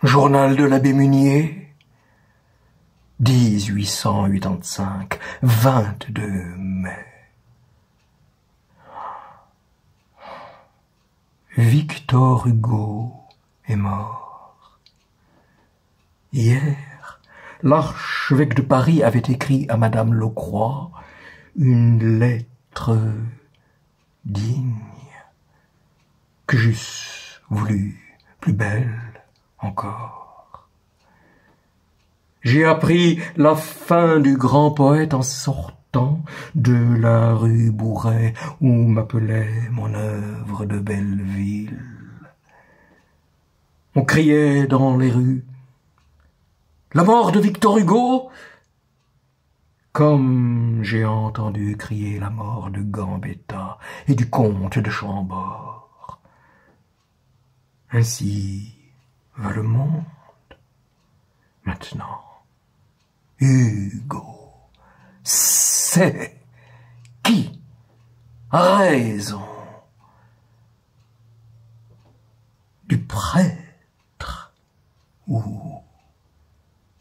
Journal de l'abbé Munier, 1885, 22 mai. Victor Hugo est mort. Hier, l'archevêque de Paris avait écrit à Madame Lecroix une lettre digne que j'eusse voulu plus belle encore. J'ai appris la fin du grand poète en sortant de la rue Bourret où m'appelait mon œuvre de Belleville. On criait dans les rues « La mort de Victor Hugo !» comme j'ai entendu crier la mort de Gambetta et du comte de Chambord. Ainsi va le monde. Maintenant, Hugo sait qui a raison. Du prêtre ou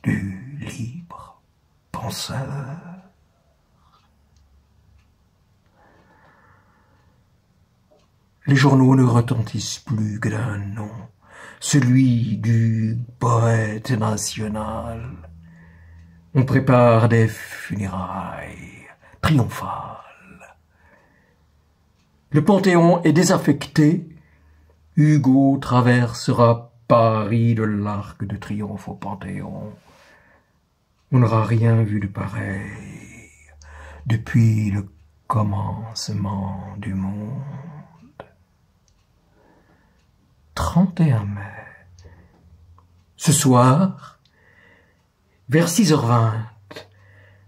du libre penseur. Les journaux ne retentissent plus que d'un nom, celui du poète national. On prépare des funérailles triomphales. Le Panthéon est désaffecté. Hugo traversera Paris de l'Arc de Triomphe au Panthéon. On n'aura rien vu de pareil depuis le commencement du monde. 31 mai. Ce soir, vers 6h20,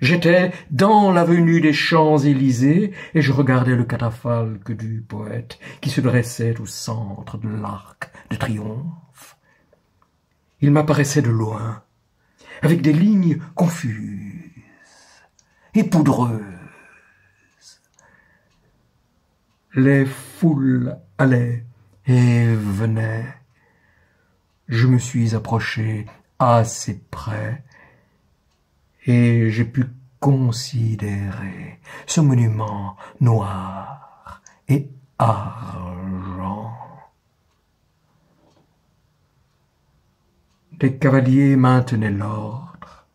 j'étais dans l'avenue des Champs-Élysées et je regardais le catafalque du poète qui se dressait au centre de l'Arc de Triomphe. Il m'apparaissait de loin, avec des lignes confuses et poudreuses. Les foules allaient et venaient. Je me suis approché assez près et j'ai pu considérer ce monument noir et argent. Des cavaliers maintenaient l'ordre.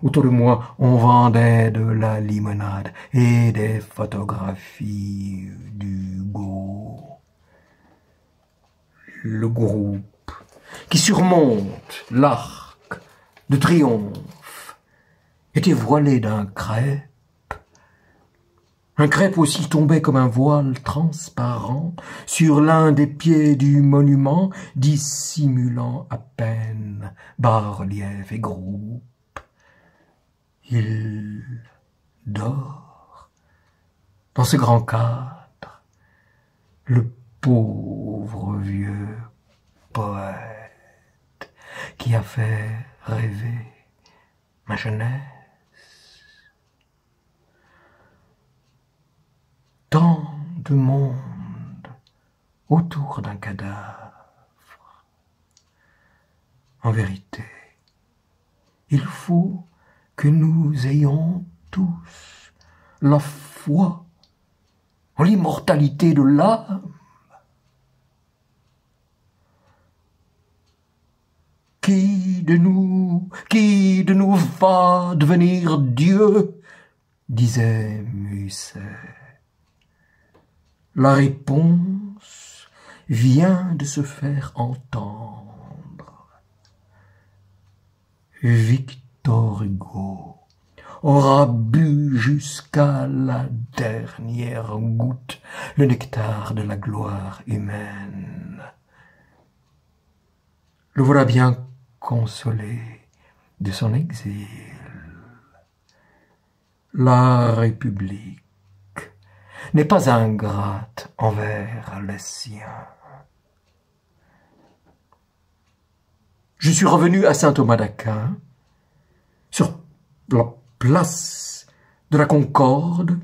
Autour de moi, on vendait de la limonade et des photographies d'Hugo. Le groupe qui surmonte l'arc de triomphe était voilé d'un crêpe. Un crêpe aussi tombait comme un voile transparent sur l'un des pieds du monument, dissimulant à peine bas-relief et groupe. Il dort dans ce grand cadre, le pauvre vieux poète qui a fait rêver ma jeunesse. Tant de monde autour d'un cadavre. En vérité, il faut que nous ayons tous la foi en l'immortalité de l'âme. Qui de nous va devenir Dieu? Disait Musset. La réponse vient de se faire entendre. Victor Hugo aura bu jusqu'à la dernière goutte le nectar de la gloire humaine. Le voilà bien consolé de son exil. La République n'est pas ingrate envers les siens. Je suis revenu à Saint-Thomas d'Aquin, sur la place de la Concorde.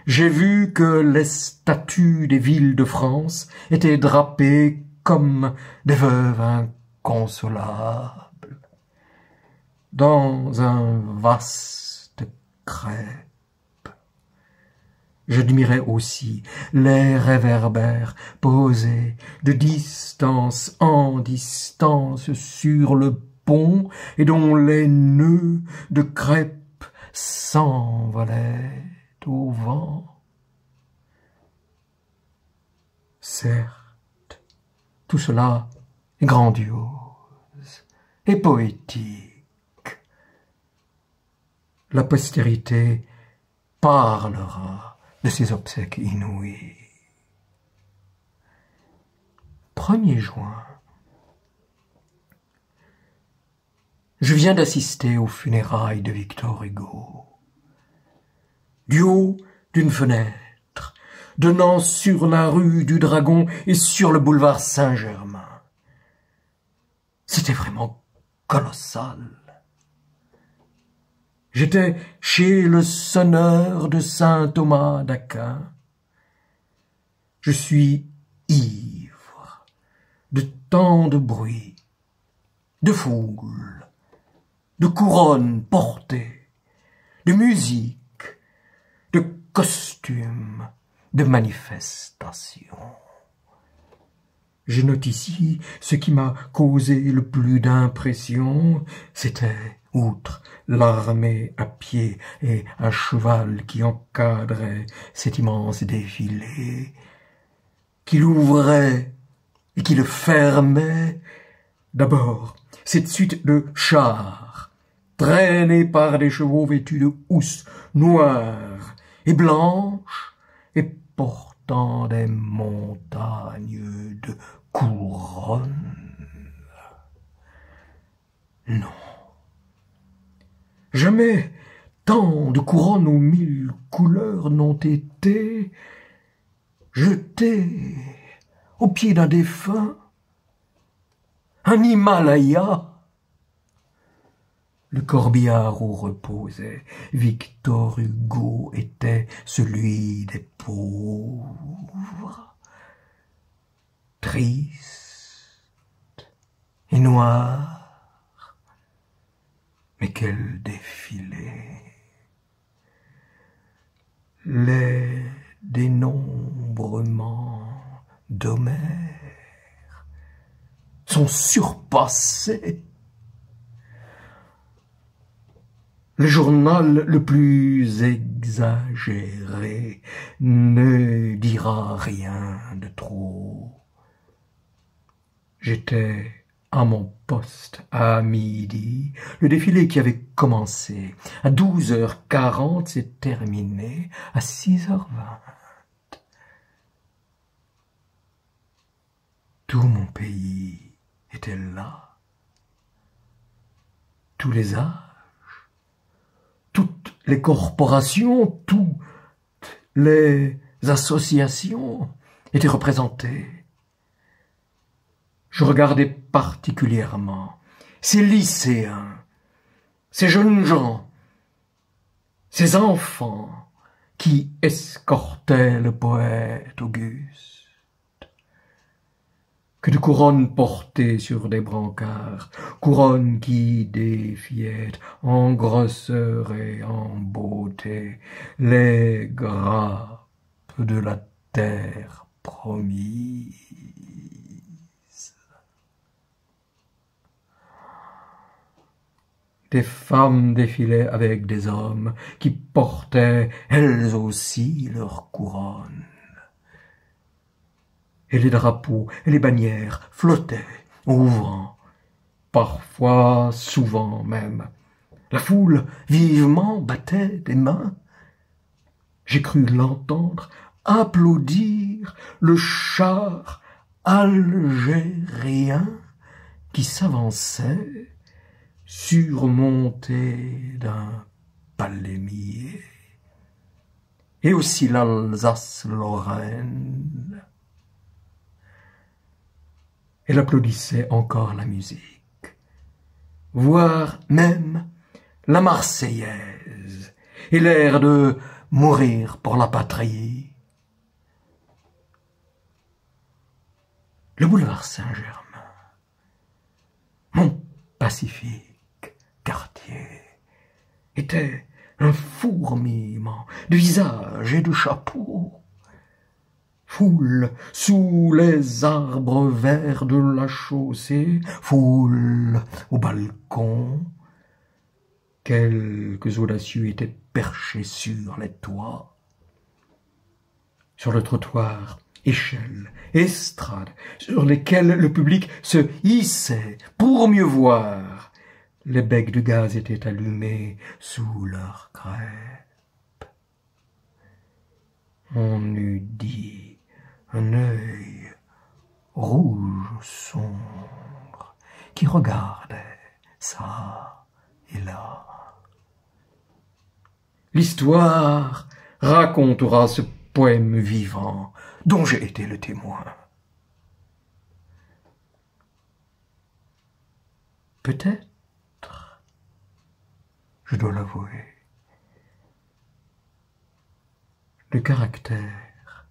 J'ai vu que les statues des villes de France étaient drapées comme des veuves inconsolable, dans un vaste crêpe. J'admirais aussi les réverbères posés de distance en distance sur le pont et dont les nœuds de crêpe s'envolaient au vent. Certes, tout cela est grandiose et poétique. La postérité parlera de ses obsèques inouïes. 1er juin. Je viens d'assister aux funérailles de Victor Hugo. Du haut d'une fenêtre, donnant sur la rue du Dragon et sur le boulevard Saint-Germain. C'était vraiment colossal. J'étais chez le sonneur de saint Thomas d'Aquin. Je suis ivre de tant de bruit, de foule, de couronnes portées, de musique, de costumes, de manifestations. Je note ici ce qui m'a causé le plus d'impression, c'était, outre l'armée à pied et à cheval qui encadrait cet immense défilé, qui l'ouvrait et qui le fermait, d'abord cette suite de chars, traînés par des chevaux vêtus de housses noires et blanches, et portant des montagnes de couronnes. Non. Jamais tant de couronnes aux 1000 couleurs n'ont été jetées au pied d'un défunt, un Himalaya. Le corbillard où reposait Victor Hugo était celui des pauvres, triste et noir. Mais quel défilé! Les dénombrements d'Homère sont surpassés. Le journal le plus exagéré ne dira rien de trop. J'étais à mon poste à midi. Le défilé qui avait commencé à 12h40 s'est terminé à 6h20. Tout mon pays était là. Tous les âges, toutes les corporations, toutes les associations étaient représentées. Je regardais particulièrement ces lycéens, ces jeunes gens, ces enfants qui escortaient le poète Auguste. Que de couronnes portées sur des brancards, couronnes qui défiaient en grosseur et en beauté les grappes de la terre promise. Des femmes défilaient avec des hommes qui portaient elles aussi leurs couronnes. Et les drapeaux et les bannières flottaient au vent, parfois, souvent même. La foule vivement battait des mains. J'ai cru l'entendre applaudir le char algérien qui s'avançait, surmonté d'un palémier, et aussi l'Alsace-Lorraine. Elle applaudissait encore la musique, voire même la Marseillaise, et l'air de mourir pour la patrie. Le boulevard Saint-Germain pacifique quartier était un fourmillement de visages et de chapeaux. Foule sous les arbres verts de la chaussée, foule au balcon. Quelques audacieux étaient perchés sur les toits. Sur le trottoir, échelles, estrades, sur lesquelles le public se hissait pour mieux voir. Les becs de gaz étaient allumés sous leurs crêpes. On eût dit un œil rouge sombre qui regardait ça et là. L'histoire racontera ce poème vivant dont j'ai été le témoin. Peut-être, je dois l'avouer, le caractère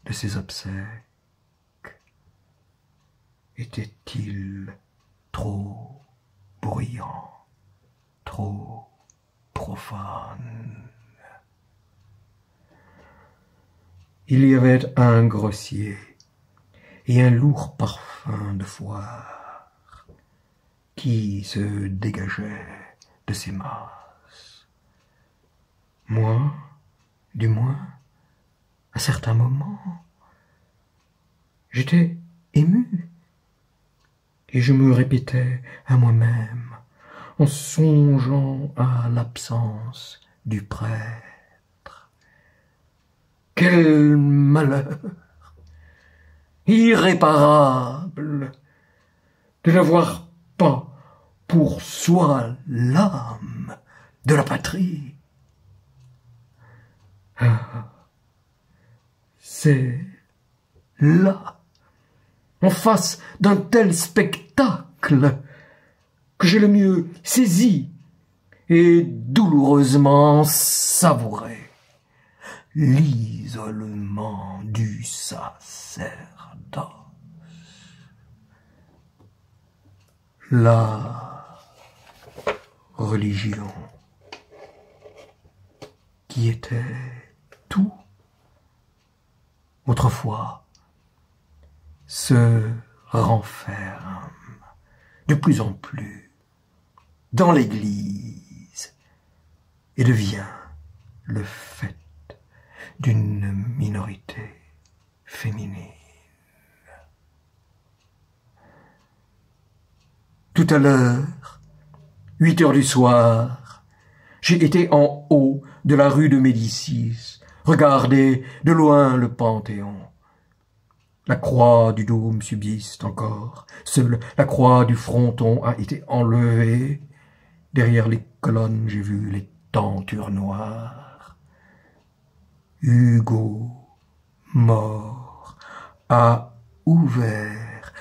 de ces obsèques était-il trop bruyant, trop profane? Il y avait un grossier et un lourd parfum de foire qui se dégageait de ces masses. Moi, du moins, à certains moments, j'étais ému et je me répétais à moi-même en songeant à l'absence du prêtre. Quel malheur irréparable de n'avoir pas pour soi l'âme de la patrie. Ah, c'est là, en face d'un tel spectacle, que j'ai le mieux saisi et douloureusement savouré l'isolement du sacerdoce. La religion qui était tout autrefois se renferme de plus en plus dans l'Église et devient le fait d'une minorité féminine. Tout à l'heure, 8 heures du soir, j'ai été en haut de la rue de Médicis, regarder de loin le Panthéon. La croix du dôme subsiste encore, seule la croix du fronton a été enlevée. Derrière les colonnes, j'ai vu les tentures noires. Hugo, mort, a ouvert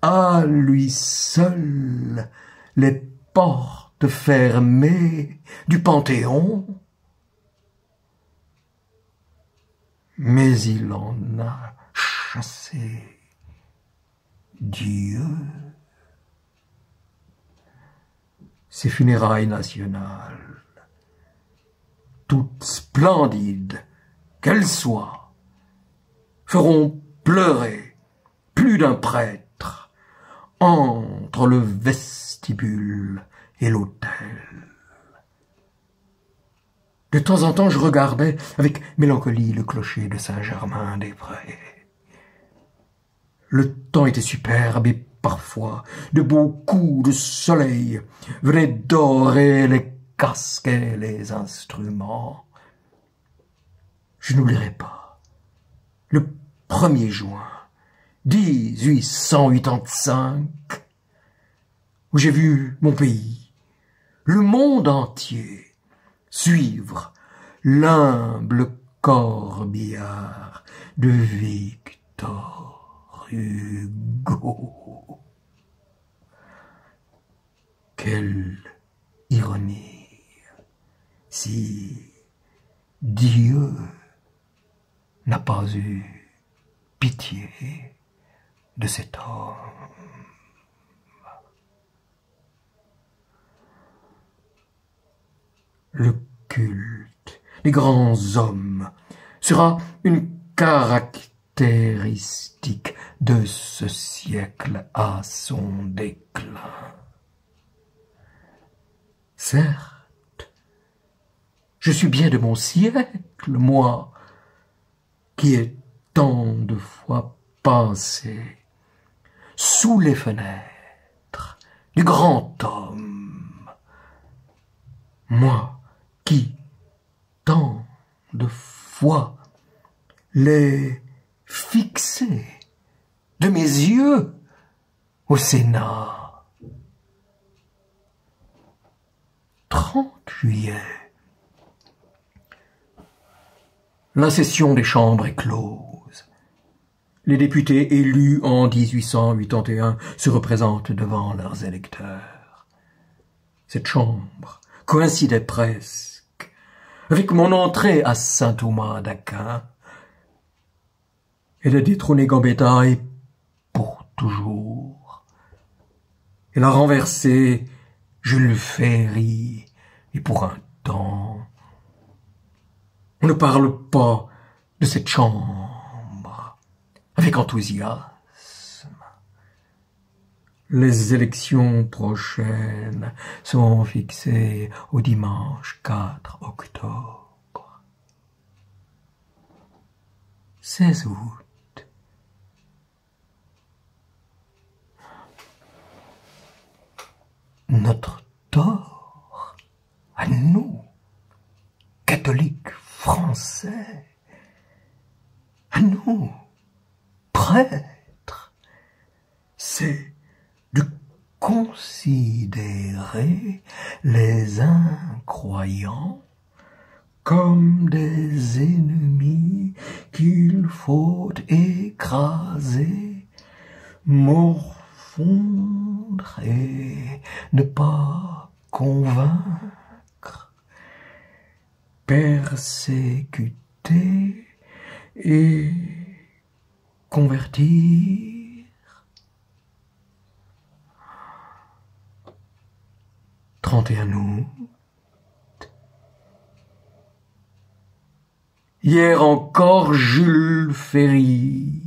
à lui seul les portes fermées du Panthéon. Mais il en a chassé Dieu. Ces funérailles nationales, toutes splendides qu'elles soient, feront pleurer plus d'un prêtre entre le vestibule et l'autel. De temps en temps, je regardais avec mélancolie le clocher de Saint-Germain-des-Prés. Le temps était superbe et parfois de beaux coups de soleil venaient dorer les casques et les instruments. Je n'oublierai pas le 1er juin 1885, où j'ai vu mon pays, le monde entier, suivre l'humble corbillard de Victor Hugo. Quelle ironie si Dieu n'a pas eu pitié de cet homme. Le culte des grands hommes sera une caractéristique de ce siècle à son déclin. Certes, je suis bien de mon siècle, moi, qui ai tant de fois passé sous les fenêtres du grand homme, moi qui tant de fois l'ai fixé de mes yeux au Sénat. 30 juillet. La session des chambres est close. Les députés élus en 1881 se représentent devant leurs électeurs. Cette chambre coïncidait presque avec mon entrée à Saint-Thomas d'Aquin. Elle a détrôné Gambetta et pour toujours. Elle a renversé Jules Ferry et pour un temps. On ne parle pas de cette chambre avec enthousiasme. Les élections prochaines sont fixées au dimanche 4 octobre. 16 août. Notre tort, à nous, catholiques français, à nous, prêtres, c'est de considérer les incroyants comme des ennemis qu'il faut écraser, morfondre et ne pas convaincre, persécuter et convertir. 31 août. Hier encore, Jules Ferry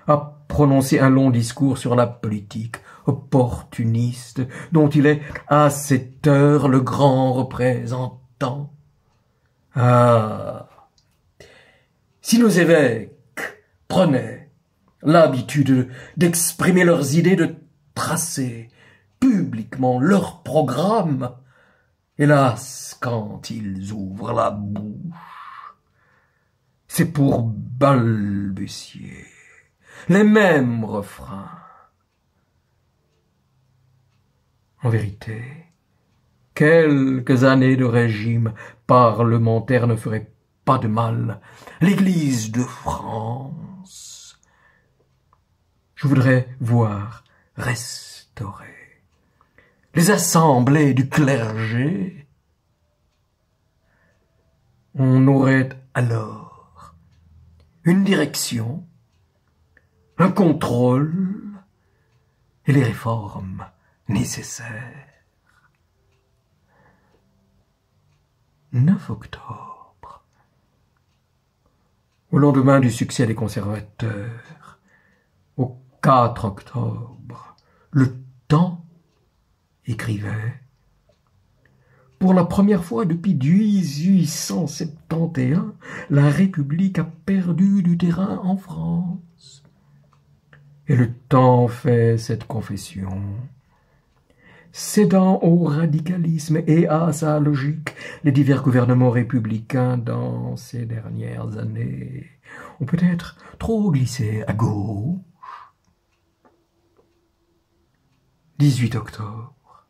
a prononcé un long discours sur la politique opportuniste dont il est à cette heure le grand représentant. Ah, si nos évêques prenaient l'habitude d'exprimer leurs idées, de tracer publiquement leur programme, hélas, quand ils ouvrent la bouche, c'est pour balbutier les mêmes refrains. En vérité, quelques années de régime parlementaire ne feraient pas de mal à l'Église de France. Je voudrais voir restaurer les assemblées du clergé. On aurait alors une direction, un contrôle et les réformes nécessaires. 9 octobre. Au lendemain du succès des conservateurs, au 4 octobre, le Temps écrivait: pour la première fois depuis 1871, la République a perdu du terrain en France. Et le Temps fait cette confession. Cédant au radicalisme et à sa logique, les divers gouvernements républicains dans ces dernières années ont peut-être trop glissé à gauche. 18 octobre.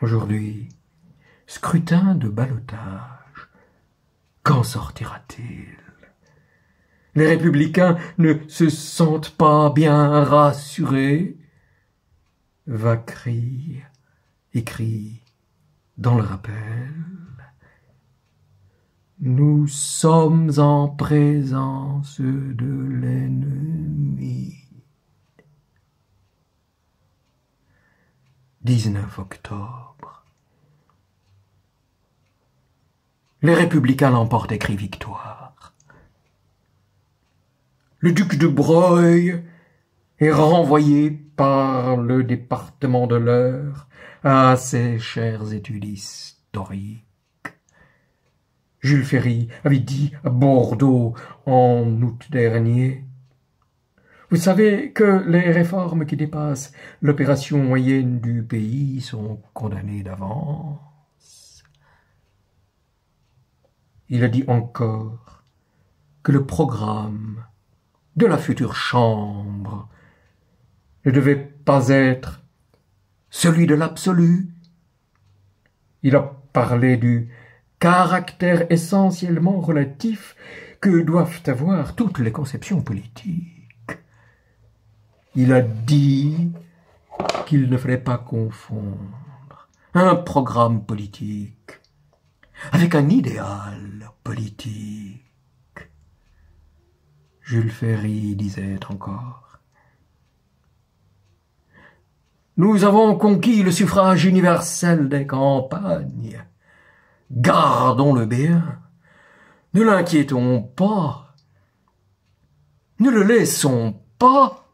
Aujourd'hui, scrutin de ballottage. Qu'en sortira-t-il? Les républicains ne se sentent pas bien rassurés. Vacry écrit dans le rappel: nous sommes en présence de l'ennemi. 19 octobre. Les républicains l'emportent et crient victoire. Le duc de Broglie est renvoyé par le département de l'Eure à ses chères études historiques. Jules Ferry avait dit à Bordeaux en août dernier: « Vous savez que les réformes qui dépassent l'opération moyenne du pays sont condamnées d'avance. » Il a dit encore que le programme de la future Chambre ne devait pas être celui de l'absolu. Il a parlé du caractère essentiellement relatif que doivent avoir toutes les conceptions politiques. Il a dit qu'il ne fallait pas confondre un programme politique avec un idéal politique. Jules Ferry disait encore: « Nous avons conquis le suffrage universel des campagnes. Gardons-le bien, ne l'inquiétons pas, ne le laissons pas. »